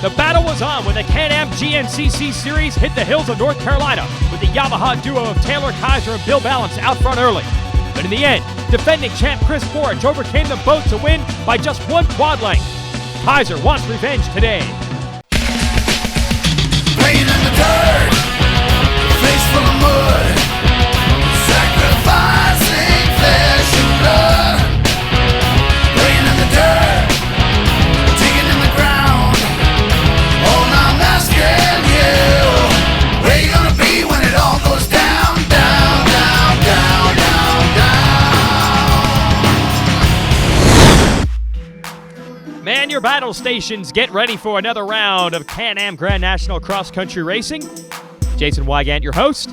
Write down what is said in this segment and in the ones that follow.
The battle was on when the Can-Am GNCC Series hit the hills of North Carolina with the Yamaha duo of Taylor Kaiser and Bill Balance out front early. But in the end, defending champ Chris Borich overcame them both to win by just one quad length. Kaiser wants revenge today. Playing in the dirt, face full of mud, sacrificing flesh and blood. Playing in the dirt, digging in the ground. Oh, now I'm asking you, where you gonna be when it all goes down, down, down, down, down, down? Man your battle stations, get ready for another round of Can-Am Grand National Cross Country Racing. Jason Wygant, your host.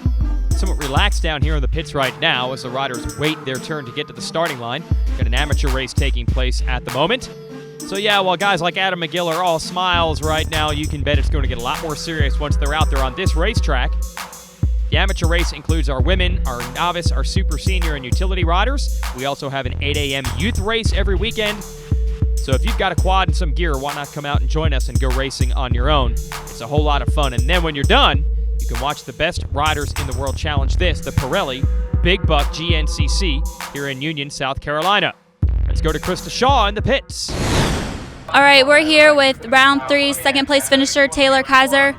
Somewhat relaxed down here in the pits right now as the riders wait their turn to get to the starting line. Got an amateur race taking place at the moment. So yeah, while guys like Adam McGill are all smiles right now, you can bet it's going to get a lot more serious once they're out there on this racetrack. The amateur race includes our women, our novice, our super senior, and utility riders. We also have an 8 a.m. youth race every weekend. So if you've got a quad and some gear, why not come out and join us and go racing on your own? It's a whole lot of fun. And then when you're done, you can watch the best riders in the world challenge the Pirelli Big Buck GNCC here in Union, South Carolina. Let's go to Krista Shaw in the pits. All right, we're here with round 3, second place finisher Taylor Kaiser.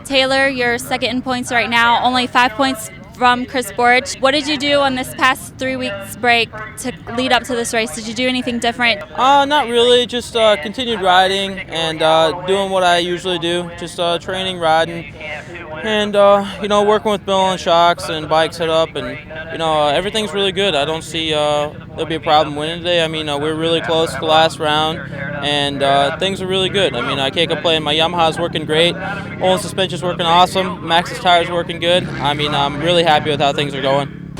Taylor, you're second in points right now, only 5 points from Chris Borich. What did you do on this past 3 weeks break to lead up to this race? Did you do anything different? Not really, just continued riding and doing what I usually do, just training, riding, and working with Bill on shocks and bike setup, and everything's really good. I don't see there'll be a problem winning today. I mean, we're really close to the last round, and things are really good. I mean, I can't complain. My Yamaha's working great. Olin suspension's working awesome. Max's tire's working good. I mean, I'm really happy with how things are going.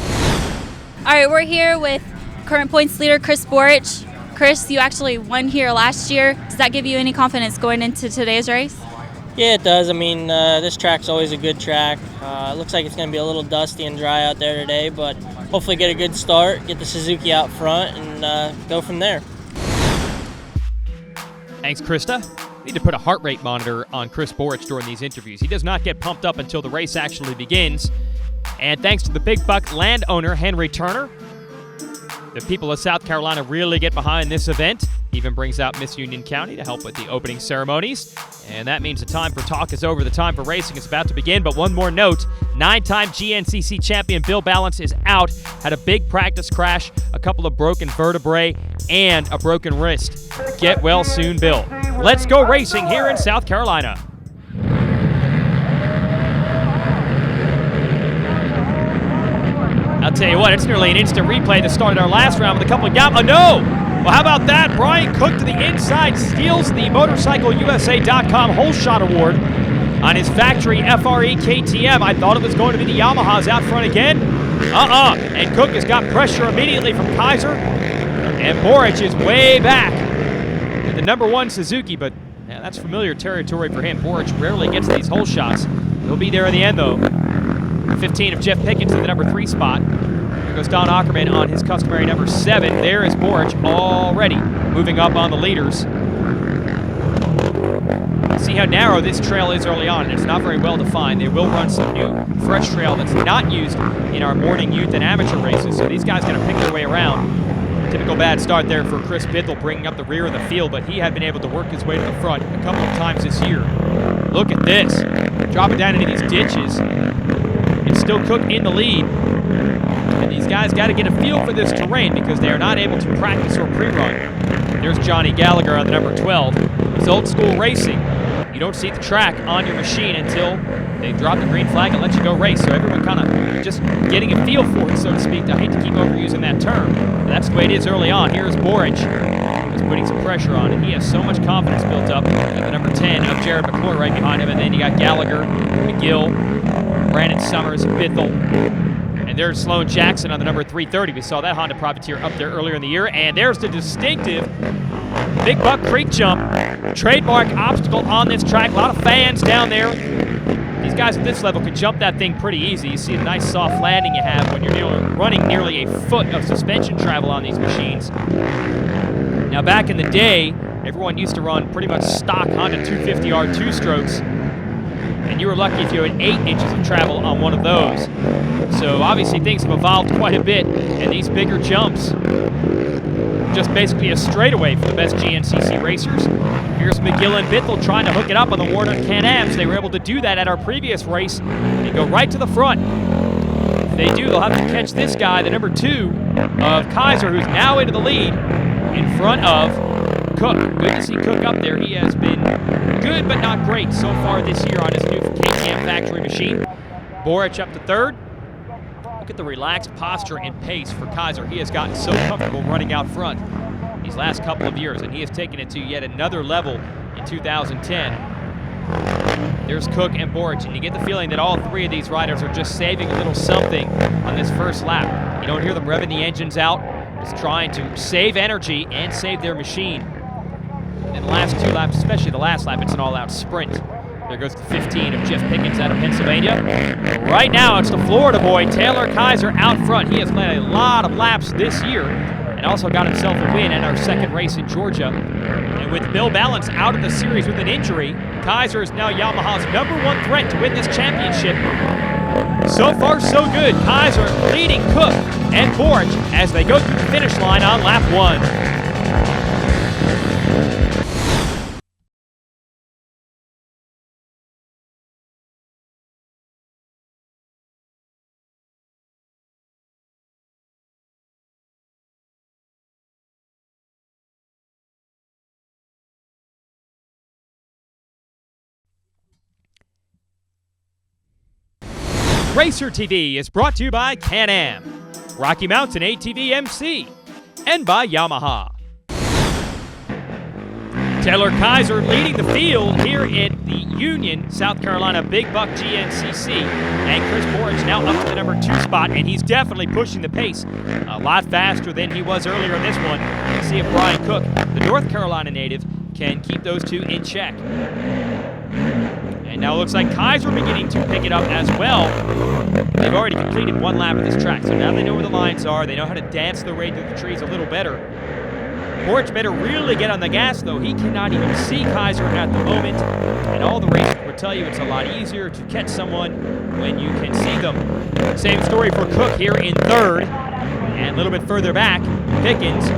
All right, we're here with current points leader Chris Borich. Chris, you actually won here last year. Does that give you any confidence going into today's race? Yeah, it does. I mean, this track's always a good track. It looks like it's going to be a little dusty and dry out there today, but hopefully get a good start, get the Suzuki out front, and go from there. Thanks, Krista. Need to put a heart rate monitor on Chris Borich during these interviews. He does not get pumped up until the race actually begins. And thanks to the Big Buck landowner, Henry Turner, the people of South Carolina really get behind this event. Even brings out Miss Union County to help with the opening ceremonies. And that means the time for talk is over. The time for racing is about to begin. But one more note, 9-time GNCC champion Bill Balance is out. Had a big practice crash, a couple of broken vertebrae, and a broken wrist. Get well soon, Bill. Let's go racing here in South Carolina. I'll tell you what, it's nearly an instant replay that started our last round with a couple of Oh, no! Well, how about that? Brian Cook to the inside steals the MotorcycleUSA.com Whole Shot Award on his factory FRE KTM. I thought it was going to be the Yamahas out front again. And Cook has got pressure immediately from Kaiser. And Borich is way back to the number 1 Suzuki, but yeah, that's familiar territory for him. Borich rarely gets these whole shots. He'll be there in the end, though. 15 of Jeff Pickens in the number 3 spot. There goes Don Ackerman on his customary number 7. There is Borich already moving up on the leaders. See how narrow this trail is early on. It's not very well defined. They will run some new fresh trail that's not used in our morning youth and amateur races, so these guys got to pick their way around. Typical bad start there for Chris Bithell, bringing up the rear of the field, but he had been able to work his way to the front a couple of times this year. Look at this. Dropping down into these ditches. It's still Cook in the lead. And these guys got to get a feel for this terrain because they are not able to practice or pre-run. There's Johnny Gallagher on the number 12. It's old school racing. You don't see the track on your machine until they drop the green flag and let you go race. So everyone kind of just getting a feel for it, so to speak. I hate to keep overusing that term, but that's the way it is early on. Here's Borich. He's putting some pressure on it. He has so much confidence built up. Got the number 10 of Jared McClure right behind him. And then you got Gallagher, McGill, Brandon Summers, Bithell. And there's Sloan Jackson on the number 330. We saw that Honda Privateer up there earlier in the year. And there's the distinctive Big Buck Creek Jump. Trademark obstacle on this track. A lot of fans down there. These guys at this level can jump that thing pretty easy. You see the nice soft landing you have when you're running nearly a foot of suspension travel on these machines. Now back in the day, Everyone used to run pretty much stock Honda 250R two-strokes, and you were lucky if you had 8 inches of travel on one of those. So obviously things have evolved quite a bit, and these bigger jumps, just basically a straightaway for the best GNCC racers. Here's McGill and Bithell trying to hook it up on the Warner Can-Ams. They were able to do that at our previous race and go right to the front. If they do, they'll have to catch this guy, the number 2 of Kaiser, who's now into the lead in front of Cook. Good to see Cook up there. He has been good but not great so far this year on his new K-Cam factory machine. Boric up to 3rd. Look at the relaxed posture and pace for Kaiser. He has gotten so comfortable running out front these last couple of years, and he has taken it to yet another level in 2010. There's Cook and Boric, and you get the feeling that all 3 of these riders are just saving a little something on this first lap. You don't hear them revving the engines out. Just trying to save energy and save their machine. In the last 2 laps, especially the last lap, it's an all-out sprint. There goes the 15 of Jeff Pickens out of Pennsylvania. Right now, it's the Florida boy, Taylor Kaiser, out front. He has led a lot of laps this year and also got himself a win in our 2nd race in Georgia. And with Bill Balance out of the series with an injury, Kaiser is now Yamaha's number 1 threat to win this championship. So far, so good. Kaiser leading Cook and Boric as they go through the finish line on lap 1. Racer TV is brought to you by Can-Am, Rocky Mountain ATV MC, and by Yamaha. Taylor Kaiser leading the field here at the Union, South Carolina Big Buck GNCC. And Chris Boric now up to the number 2 spot, and he's definitely pushing the pace a lot faster than he was earlier in this one. Let's see if Brian Cook, the North Carolina native, can keep those 2 in check. And now it looks like Kaiser beginning to pick it up as well. They've already completed 1 lap of this track, so now they know where the lines are. They know how to dance their way through the trees a little better. Boric better really get on the gas, though. He cannot even see Kaiser at the moment. And all the racers will tell you it's a lot easier to catch someone when you can see them. Same story for Cook here in 3rd. And a little bit further back, Pickens.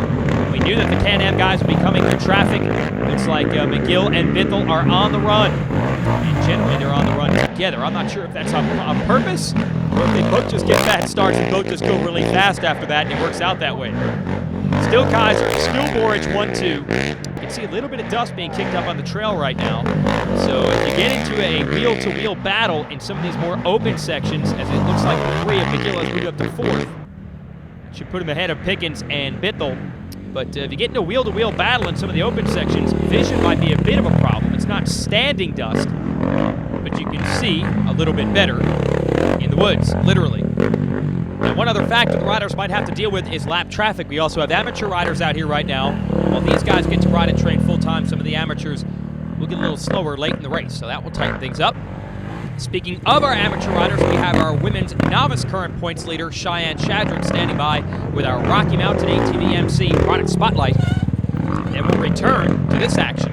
We knew that the Can-Am guys would be coming through traffic. Looks like McGill and Bithell are on the run. And generally they're on the run together. I'm not sure if that's on purpose or if they both just get bad starts and both just go really fast after that, and it works out that way. Still Kaiser, still Boric 1-2. You can see a little bit of dust being kicked up on the trail right now. So if you get into a wheel-to-wheel battle in some of these more open sections, as it looks like the 3 of McGill has moved up to 4th, should put him ahead of Pickens and Bithell. But if you get into a wheel-to-wheel battle in some of the open sections, vision might be a bit of a problem. It's not standing dust, but you can see a little bit better in the woods, literally. Now, one other factor the riders might have to deal with is lap traffic. We also have amateur riders out here right now. While these guys get to ride and train full-time, some of the amateurs will get a little slower late in the race, so that will tighten things up. Speaking of our amateur riders, we have our women's novice current points leader, Cheyenne Shadrick, standing by with our Rocky Mountain ATV MC product spotlight. And we'll return to this action.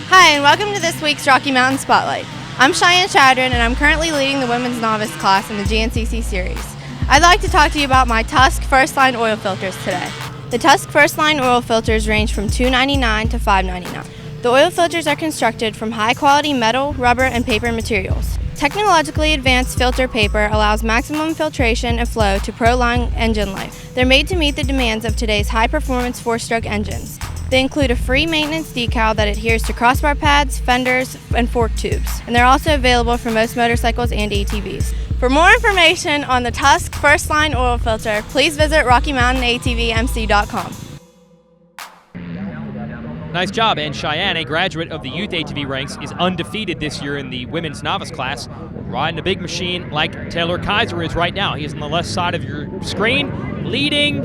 Hi, and welcome to this week's Rocky Mountain Spotlight. I'm Cheyenne Shadrick, and I'm currently leading the women's novice class in the GNCC series. I'd like to talk to you about my Tusk First Line oil filters today. The Tusk First Line oil filters range from $2.99 to $5.99. The oil filters are constructed from high-quality metal, rubber, and paper materials. Technologically advanced filter paper allows maximum filtration and flow to prolong engine life. They're made to meet the demands of today's high-performance four-stroke engines. They include a free maintenance decal that adheres to crossbar pads, fenders, and fork tubes. And they're also available for most motorcycles and ATVs. For more information on the Tusk First Line oil filter, please visit RockyMountainATVMC.com. Nice job, and Cheyenne, a graduate of the youth ATV ranks, is undefeated this year in the women's novice class, riding a big machine like Taylor Kaiser is right now. He is on the left side of your screen, leading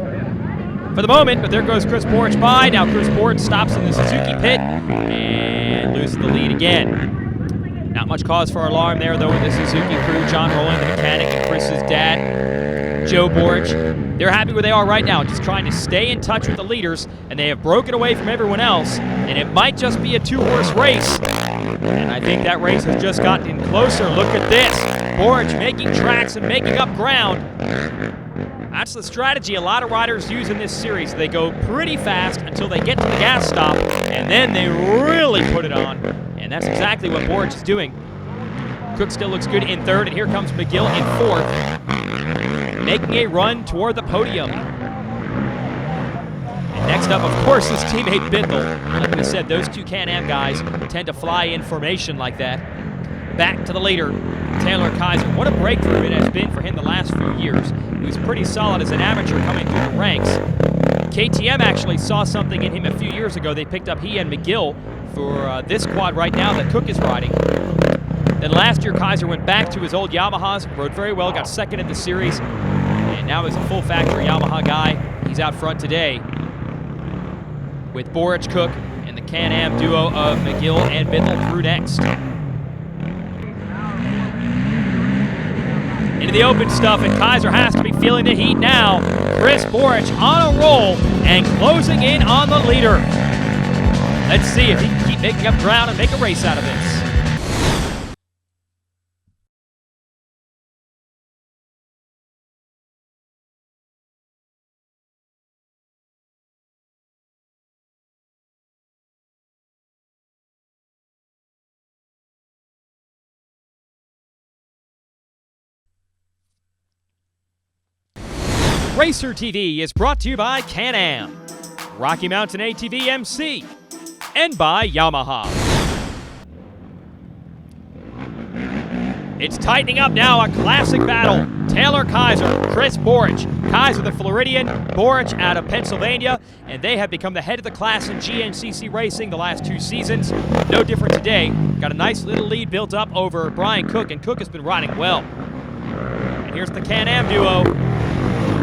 for the moment, but there goes Chris Boric by. Now Chris Boric stops in the Suzuki pit and loses the lead again. Not much cause for alarm there, though, with the Suzuki crew. John Rowland, the mechanic, and Chris's dad Joe Borich. They're happy where they are right now, just trying to stay in touch with the leaders, and they have broken away from everyone else, and it might just be a two-horse race. And I think that race has just gotten closer. Look at this. Borich making tracks and making up ground. That's the strategy a lot of riders use in this series. They go pretty fast until they get to the gas stop, and then they really put it on. And that's exactly what Borich is doing. Cook still looks good in third, and here comes McGill in fourth, making a run toward the podium. And next up, of course, his teammate Bindle. Like we said, those two Can-Am guys tend to fly in formation like that. Back to the leader, Taylor Kaiser. What a breakthrough it has been for him the last few years. He was pretty solid as an amateur coming through the ranks. KTM actually saw something in him a few years ago. They picked up he and McGill for this quad right now that Cook is riding. Then last year, Kaiser went back to his old Yamahas, rode very well, got second in the series, and now is a full factory Yamaha guy. He's out front today with Borich, Cook, and the Can-Am duo of McGill and Bindle through next. Into the open stuff, and Kaiser has to be feeling the heat now. Chris Borich on a roll and closing in on the leader. Let's see if he can keep making up ground and make a race out of this. Racer TV is brought to you by Can-Am, Rocky Mountain ATV MC, and by Yamaha. It's tightening up now, a classic battle. Taylor Kaiser, Chris Borich. Kaiser the Floridian, Borich out of Pennsylvania, and they have become the head of the class in GNCC racing the last 2 seasons. No different today. Got a nice little lead built up over Brian Cook, and Cook has been riding well. And here's the Can-Am duo.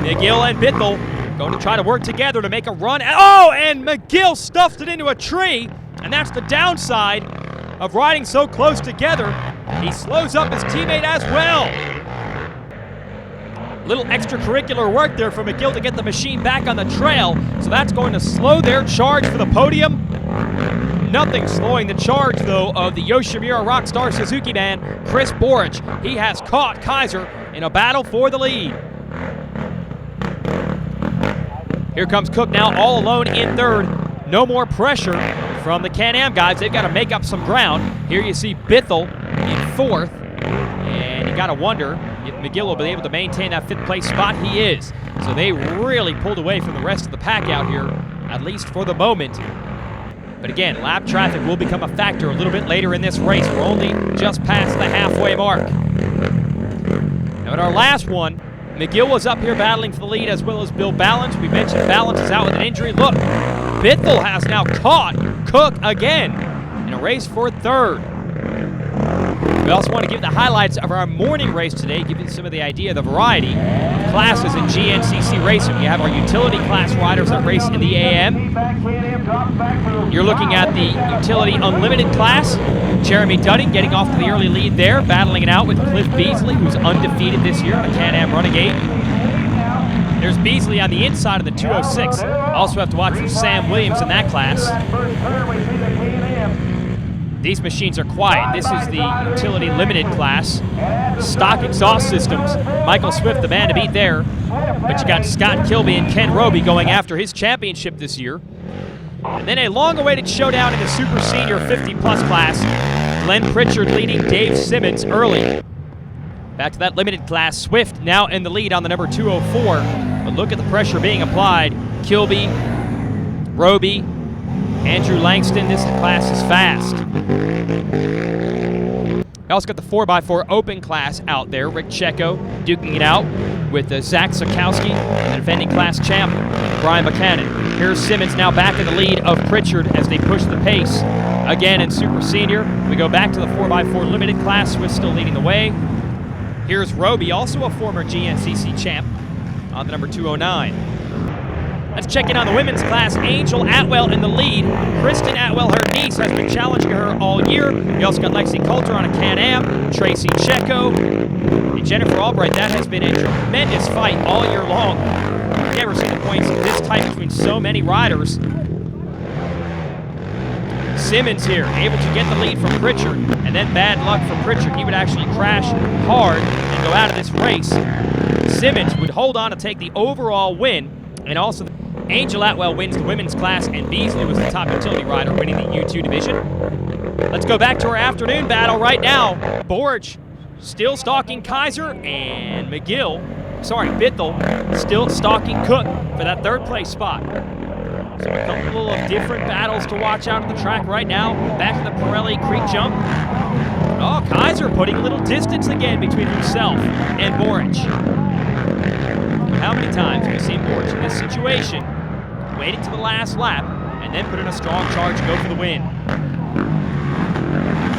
McGill and Bindle going to try to work together to make a run. Oh, and McGill stuffed it into a tree, and that's the downside of riding so close together. He slows up his teammate as well. Little extracurricular work there for McGill to get the machine back on the trail, so that's going to slow their charge for the podium. Nothing slowing the charge, though, of the Yoshimura Rockstar Suzuki man, Chris Borich. He has caught Kaiser in a battle for the lead. Here comes Cook now all alone in third. No more pressure from the Can-Am guys. They've got to make up some ground. Here you see Bithell in fourth. And you got to wonder if McGill will be able to maintain that 5th place spot. He is. So they really pulled away from the rest of the pack out here, at least for the moment. But again, lap traffic will become a factor a little bit later in this race. We're only just past the halfway mark. Now in our last one, McGill was up here battling for the lead, as well as Bill Balance. We mentioned Balance is out with an injury. Look, Bithell has now caught Cook again in a race for third. We also want to give the highlights of our morning race today, give you some of the idea of the variety of classes in GNCC racing. We have our utility class riders that race in the AM. You're looking at the utility unlimited class. Jeremy Dunning getting off to the early lead there, battling it out with Cliff Beasley, who's undefeated this year in the Can-Am Renegade. There's Beasley on the inside of the 206. Also have to watch for Sam Williams in that class. These machines are quiet. This is the utility limited class. Stock exhaust systems. Michael Swift, the man to beat there. But you got Scott Kilby and Ken Roby going after his championship this year. And then a long-awaited showdown in the Super Senior 50-plus class. Glenn Pritchard leading Dave Simmons early. Back to that limited class. Swift now in the lead on the number 204. But look at the pressure being applied. Kilby, Roby, Andrew Langston. This class is fast. We also got the 4x4 open class out there. Rick Checo duking it out with Zach Sikowski, the defending class champ, Brian Buchanan. Here's Simmons now back in the lead of Pritchard as they push the pace. Again in Super Senior. We go back to the 4x4 limited class. Swift still leading the way. Here's Roby, also a former GNCC champ, on the number 209. Let's check in on the women's class. Angel Atwell in the lead. Kristen Atwell, her niece, has been challenging her all year. We also got Lexi Coulter on a Can-Am, Tracy Checo, and Jennifer Albright. That has been a tremendous fight all year long. I've never seen the points this tight between so many riders. Simmons here, able to get the lead from Pritchard, and then bad luck for Pritchard. He would actually crash hard and go out of this race. Simmons would hold on to take the overall win, and also Angel Atwell wins the women's class, and Beasley was the top utility rider winning the U2 division. Let's go back to our afternoon battle right now. Borge still stalking Kaiser, and Bithell still stalking Cook for that third place spot. So a couple of different battles to watch out on the track right now. Back to the Pirelli Creek jump. Oh, Kaiser putting a little distance again between himself and Borge. How many times have we seen Borge in this situation, waiting to the last lap, and then put in a strong charge to go for the win?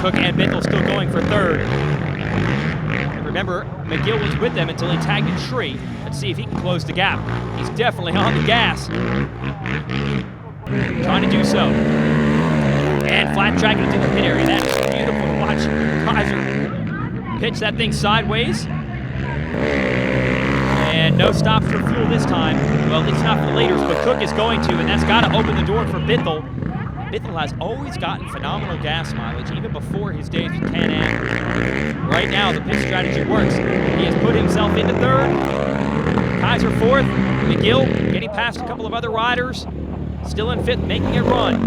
Cook and Bithell still going for third. And remember, McGill was with them until he tagged a tree. Let's see if he can close the gap. He's definitely on the gas. Trying to do so. And flat tracking into the pit area. That is beautiful to watch Kaiser pitch that thing sideways. And no stops for fuel this time. Well, at least not for the leaders, but Cook is going to, and that's got to open the door for Bithell. Bithell has always gotten phenomenal gas mileage, even before his days with Can-Am. Right now, the pit strategy works. He has put himself into third. Kaiser fourth. McGill getting past a couple of other riders. Still in fifth, making a run.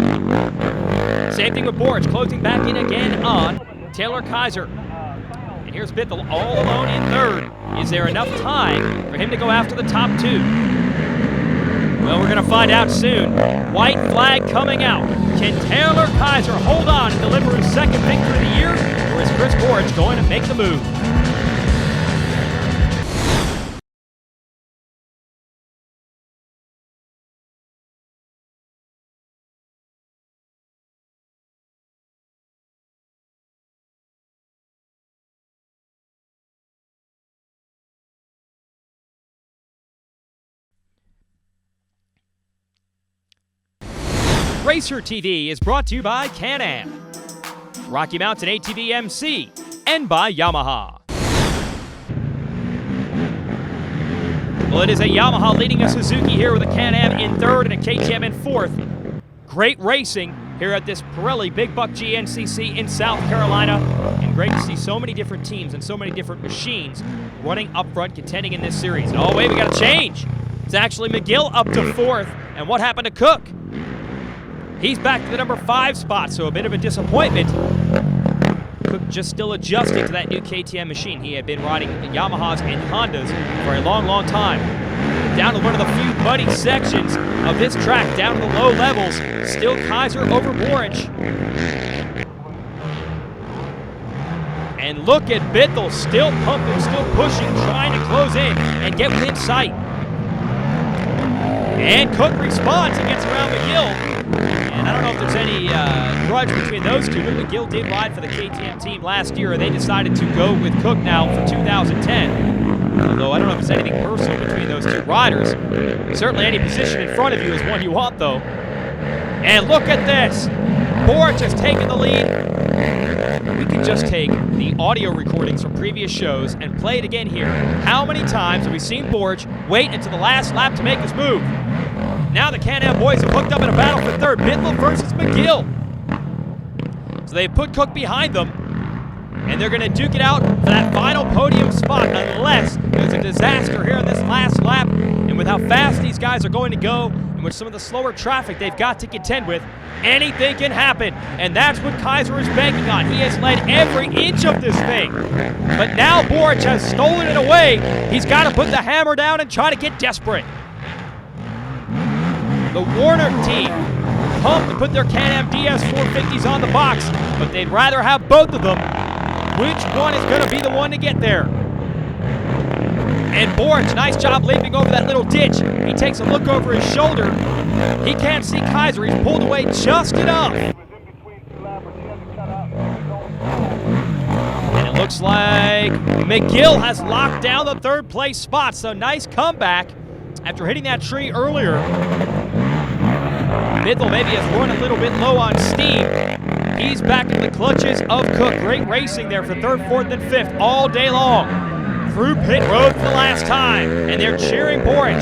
Same thing with Borge, closing back in again on Taylor Kaiser. And here's Bithell all alone in third. Is there enough time for him to go after the top two? Well, we're going to find out soon. White flag coming out. Can Taylor Kaiser hold on and deliver his second victory of the year, or is Chris Borge going to make the move? Racer TV is brought to you by Can-Am, Rocky Mountain ATV MC, and by Yamaha. Well, it is a Yamaha leading a Suzuki here with a Can-Am in third and a KTM in fourth. Great racing here at this Pirelli Big Buck GNCC in South Carolina. And great to see so many different teams and so many different machines running up front, contending in this series. And oh, wait, we got a change. It's actually McGill up to fourth. And what happened to Cook? He's back to the number 5 spot, so a bit of a disappointment. Cook just still adjusting to that new KTM machine. He had been riding Yamahas and Hondas for a long, long time. Down to one of the few muddy sections of this track, down to the low levels. Still Kaiser over Borge. And look at Bithell, still pumping, still pushing, trying to close in and get within sight. And Cook responds and gets around McGill. And I don't know if there's any grudge between those two, but McGill did ride for the KTM team last year, and they decided to go with Cook now for 2010. Although I don't know if there's anything personal between those two riders. Certainly any position in front of you is one you want, though. And look at this. Borge has taken the lead. We can just take the audio recordings from previous shows and play it again here. How many times have we seen Borge wait until the last lap to make his move? Now the Can-Am boys have hooked up in a battle for third. Bithell versus McGill. So they put Cook behind them, and they're going to duke it out for that final podium spot unless there's a disaster here in this last lap. And with how fast these guys are going to go, and with some of the slower traffic they've got to contend with, anything can happen. And that's what Kaiser is banking on. He has led every inch of this thing. But now Borge has stolen it away. He's got to put the hammer down and try to get desperate. The Warner team pumped to put their Can-Am DS 450s on the box, but they'd rather have both of them. Which one is going to be the one to get there? And Borge, nice job leaping over that little ditch. He takes a look over his shoulder. He can't see Kaiser. He's pulled away just enough. And it looks like McGill has locked down the third place spot, so nice comeback. after hitting that tree earlier. Bithell maybe has run a little bit low on steam. He's back in the clutches of Cook. Great racing there for 3rd, 4th, and 5th all day long. Through pit road for the last time, and they're cheering Boric.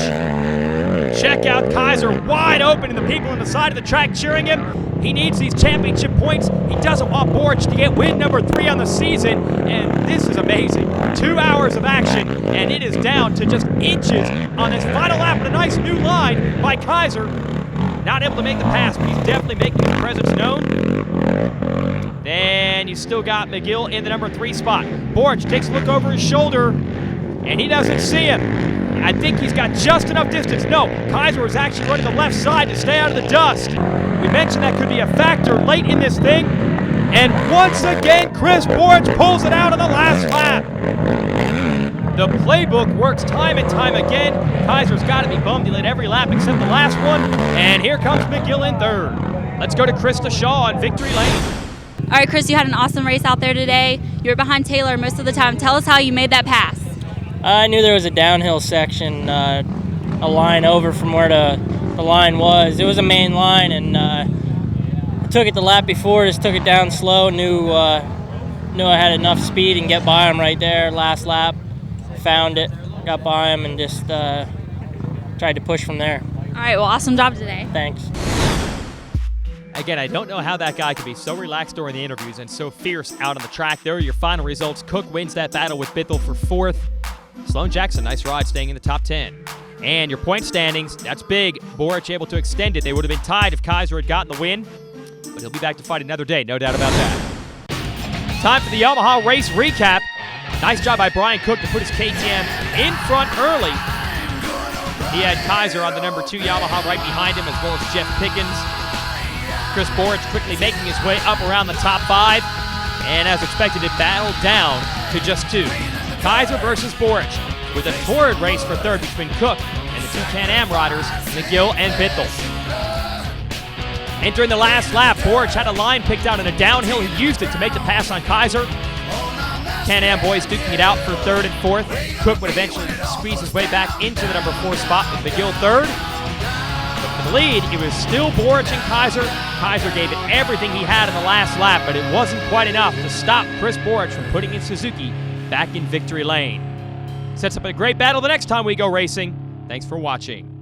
Check out Kaiser wide open, and the people on the side of the track cheering him. He needs these championship points. He doesn't want Boric to get win number 3 on the season, and this is amazing. 2 hours of action, and it is down to just inches on this final lap, and a nice new line by Kaiser. Not able to make the pass, but he's definitely making his presence known. Then you still got McGill in the number 3 spot. Boric takes a look over his shoulder, and he doesn't see him. I think he's got just enough distance. No, Kaiser was actually running the left side to stay out of the dust. We mentioned that could be a factor late in this thing. And once again, Chris Boric pulls it out on the last lap. The playbook works time and time again. Kaiser's got to be bummed he led every lap except the last one. And here comes McGill in 3rd. Let's go to Krista Shaw on victory lane. All right, Chris, you had an awesome race out there today. You were behind Taylor most of the time. Tell us how you made that pass. I knew there was a downhill section, a line over from where the line was. It was a main line, and I took it the lap before, just took it down slow, knew I had enough speed and get by him right there. Last lap, found it, got by him, and just tried to push from there. All right, well, awesome job today. Thanks. Again, I don't know how that guy could be so relaxed during the interviews and so fierce out on the track. There are your final results. Cook wins that battle with Bithell for 4th. Sloan Jackson, nice ride, staying in the top 10. And your point standings, that's big. Boric able to extend it. They would have been tied if Kaiser had gotten the win, but he'll be back to fight another day, no doubt about that. Time for the Yamaha race recap. Nice job by Brian Cook to put his KTM in front early. He had Kaiser on the number 2 Yamaha right behind him, as well as Jeff Pickens. Chris Boric quickly making his way up around the top 5. And as expected, it battled down to just 2. Kaiser versus Boric, with a torrid race for 3rd between Cook and the 2 Can-Am riders, McGill and Bithell. Entering the last lap, Boric had a line picked out in a downhill. He used it to make the pass on Kaiser. Can-Am boys duking it out for 3rd and 4th. Cook would eventually squeeze his way back into the number 4 spot with McGill 3rd. But for the lead, it was still Boric and Kaiser. Kaiser gave it everything he had in the last lap, but it wasn't quite enough to stop Chris Boric from putting in Suzuki back in victory lane. Sets up a great battle the next time we go racing. Thanks for watching.